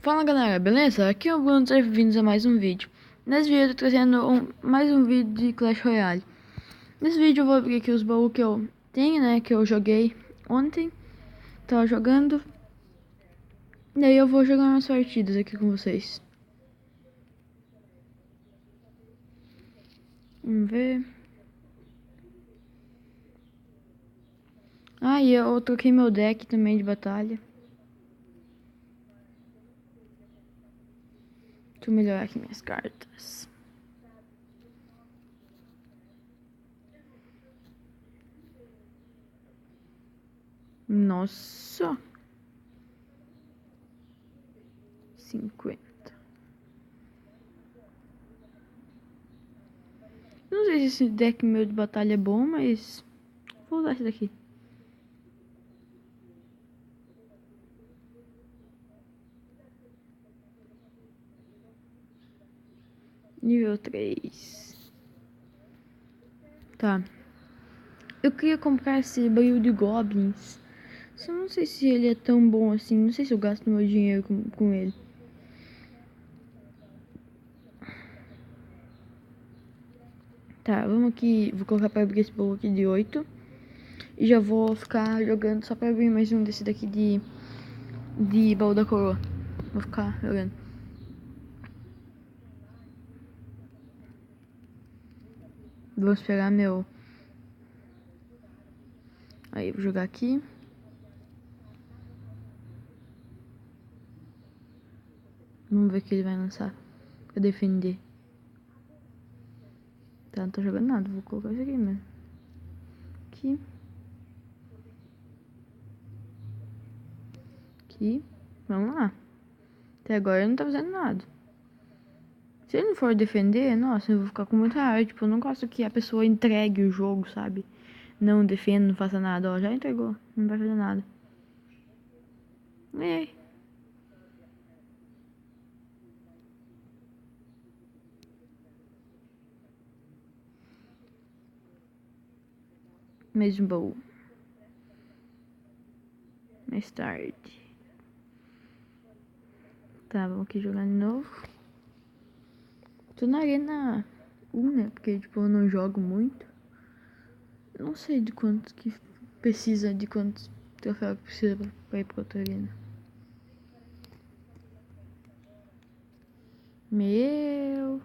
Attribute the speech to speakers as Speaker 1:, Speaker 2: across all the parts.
Speaker 1: Fala galera, beleza? Aqui é o Bruno, sejam bem-vindos a mais um vídeo. Nesse vídeo eu tô trazendo mais um vídeo de Clash Royale. Nesse vídeo eu vou abrir aqui os baús que eu tenho, né, que eu joguei ontem. Tava jogando. Daí eu vou jogar umas partidas aqui com vocês. Vamos ver. Ah, e eu troquei meu deck também de batalha. Deixa eu melhorar aqui minhas cartas. Nossa. 50. Não sei se esse deck meu de batalha é bom, mas vou usar esse daqui. Nível 3. Tá. Eu queria comprar esse barril de goblins. Só não sei se ele é tão bom assim. Não sei se eu gasto meu dinheiro com ele. Tá, vamos aqui. Vou colocar pra abrir esse baú aqui de 8. E já vou ficar jogando só pra abrir mais um desse daqui de baú da coroa. Vou ficar jogando. Vamos pegar meu... Aí, vou jogar aqui. Vamos ver o que ele vai lançar pra defender. Tá, não tô jogando nada. Vou colocar isso aqui mesmo. Aqui. Aqui. Vamos lá. Até agora eu não tá fazendo nada. Se ele não for defender, nossa, eu vou ficar com muita raiva. Tipo, eu não gosto que a pessoa entregue o jogo, sabe? Não defenda, não faça nada. Ó, já entregou. Não vai fazer nada. E mesmo baú. Mais tarde. Tá, vamos aqui jogar de novo. Tô na arena 1, né? Porque, tipo, eu não jogo muito. Não sei de quantos que precisa, de quantos troféus que precisa pra ir pra outra arena. Meu...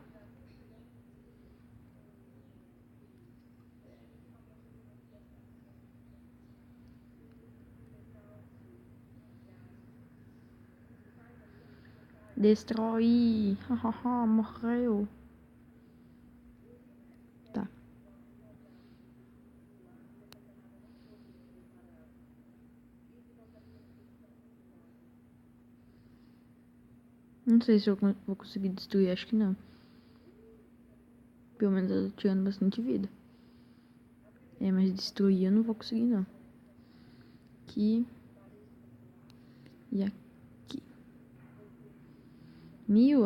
Speaker 1: Destrói. Hahaha, morreu. Tá. Não sei se eu vou conseguir destruir, acho que não. Pelo menos eu tô tirando bastante vida. É, mas destruir eu não vou conseguir não. Aqui. E aqui.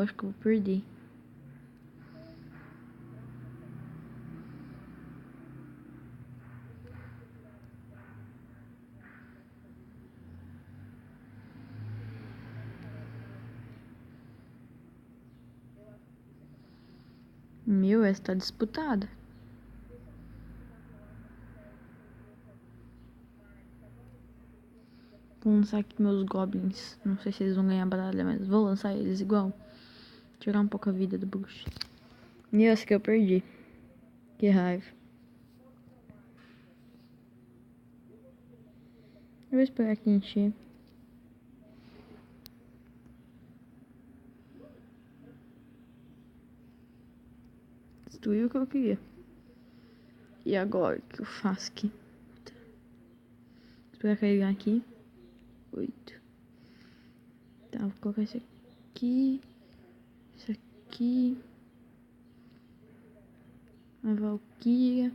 Speaker 1: Acho que eu vou perder. Essa tá disputada. Vou lançar aqui meus goblins. Não sei se eles vão ganhar a batalha, mas vou lançar eles igual. Tirar um pouco a vida do bruxo. Essa que eu perdi. Que raiva. Eu vou esperar aqui encher. Destruiu o que eu queria. E agora, o que eu faço aqui? Tá. Esperar carregar aqui. 8. Tá, vou colocar isso aqui. Isso aqui. A Valkyria.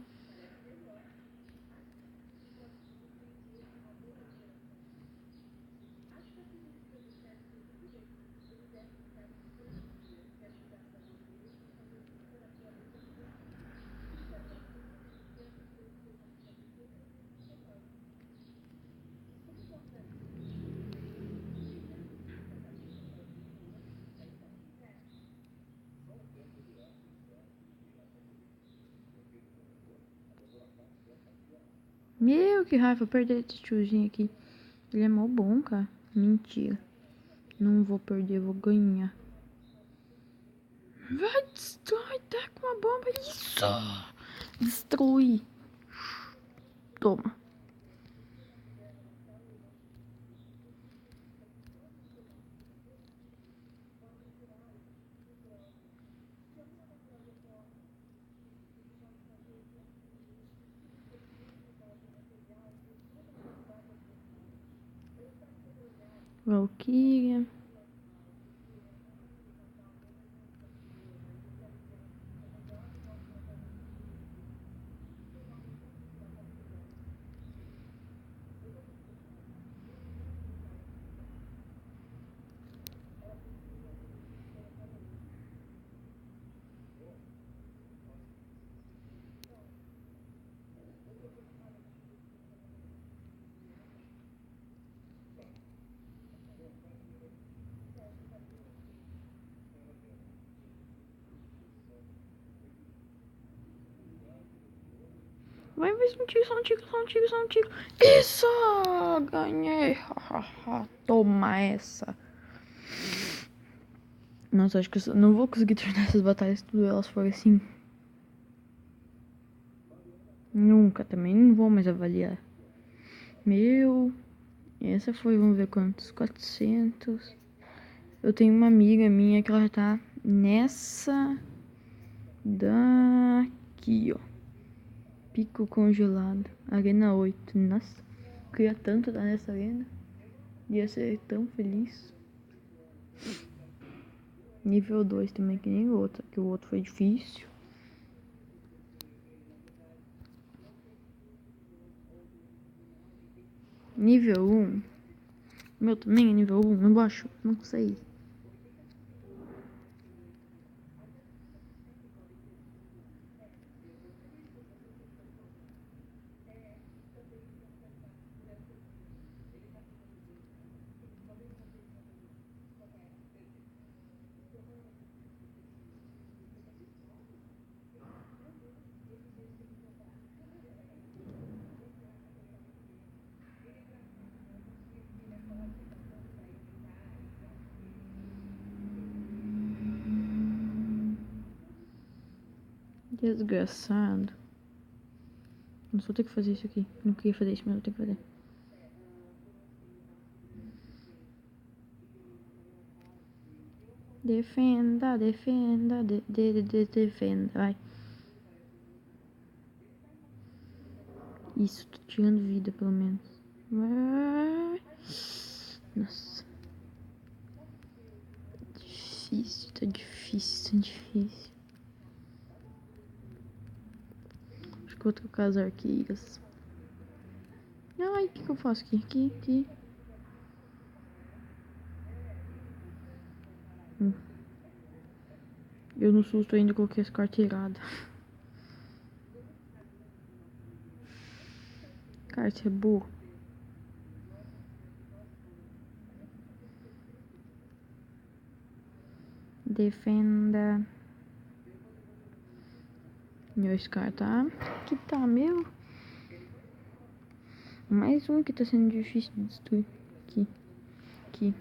Speaker 1: Meu, que raiva, perder esse tiozinho aqui. Ele é mó bom, cara. Mentira. Não vou perder, vou ganhar. Vai, destrói, tá com uma bomba. Isso! Destruir. Toma. Valkyria. Vai ver se um tiro, só um tiro, só um tiro, só um tiro. Isso! Ganhei! Toma essa. Nossa, acho que eu não vou conseguir terminar essas batalhas tudo elas forem assim. Nunca também, não vou mais avaliar. Meu, essa foi, vamos ver quantos, 400. Eu tenho uma amiga minha que ela tá nessa daqui, ó. Pico congelado, arena 8. Nossa, queria tanto estar nessa arena. Ia ser tão feliz. Nível 2 também, que nem o outro, que o outro foi difícil. Nível 1. Meu também é nível 1, eu acho, não sei. Desgraçado. Não só ter que fazer isso aqui. Não queria fazer isso, mas eu tenho que fazer. Defenda, defenda, defenda, vai. Isso, tô tirando vida pelo menos. Vai. Nossa. Difícil, tá difícil, tá difícil. Acho que vou trocar as arqueiras. Ai, o que eu faço aqui? Aqui. Eu no susto ainda coloquei as carteiradas. Cara, você é burro. Defenda. Meu Scar tá. Que tá, meu. Mais um que tá sendo difícil de destruir. Aqui.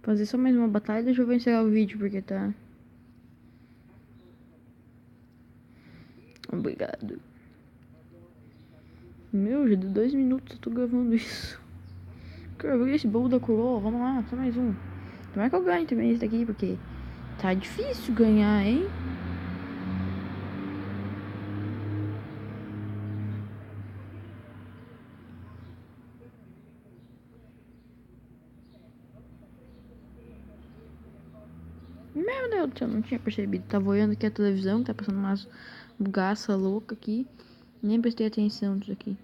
Speaker 1: Fazer só mais uma batalha, deixa eu ver encerrar o vídeo, porque tá... Obrigado. Meu, já deu 2 minutos eu tô gravando isso. Quero ver esse baú da coroa. Vamos lá, só mais um. Tomara que eu ganhe também esse daqui, porque tá difícil ganhar, hein? Meu Deus do céu, não tinha percebido. Tava olhando aqui a televisão, tá passando umas bugaça louca aqui. Nem prestei atenção nisso aqui.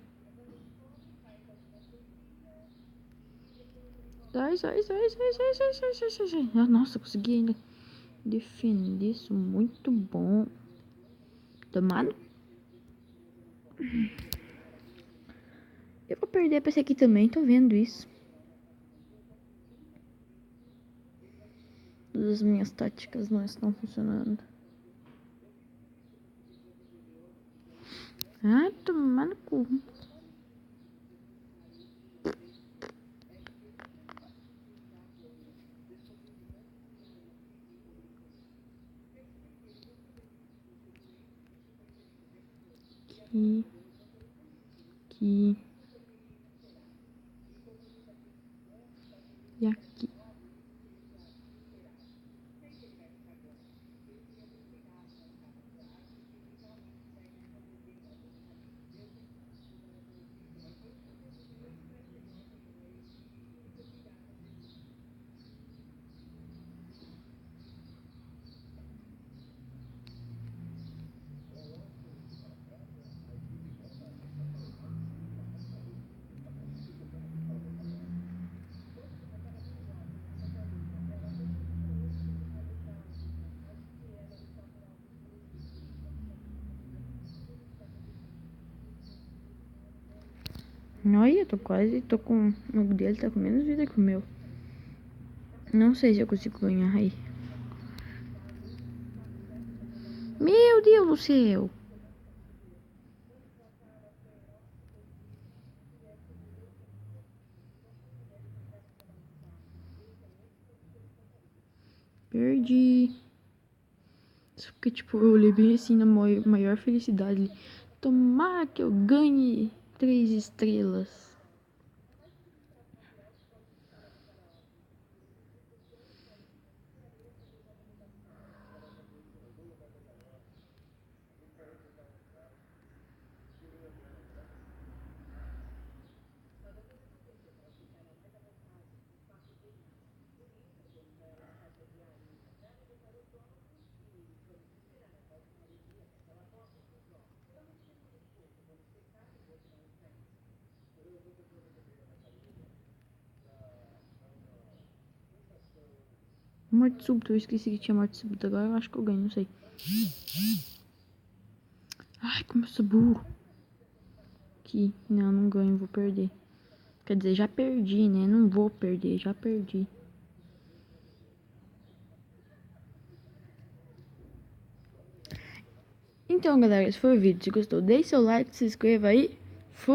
Speaker 1: Sai, sai, sai, sai, sai, sai, sai, sai, sai, sai. Ah, nossa, consegui ainda defender isso. Muito bom. Tomado. Eu vou perder pra esse aqui também, tô vendo isso. As minhas táticas não estão funcionando. Ah, tomar no cu. Aqui. Aqui. E aqui. Olha, tô com... O dele tá com menos vida que o meu. Não sei se eu consigo ganhar aí. Meu Deus do céu. Perdi. Só que, tipo, eu olhei bem assim na maior felicidade. Tomara que eu ganhe 3 estrelas. Morte súbita, eu esqueci que tinha morte súbita. Agora eu acho que eu ganho, não sei. Ai, como eu sou burro. Aqui, não ganho, vou perder. Quer dizer, já perdi, né? Não vou perder, já perdi. Então, galera, esse foi o vídeo. Se gostou, deixe seu like, se inscreva aí.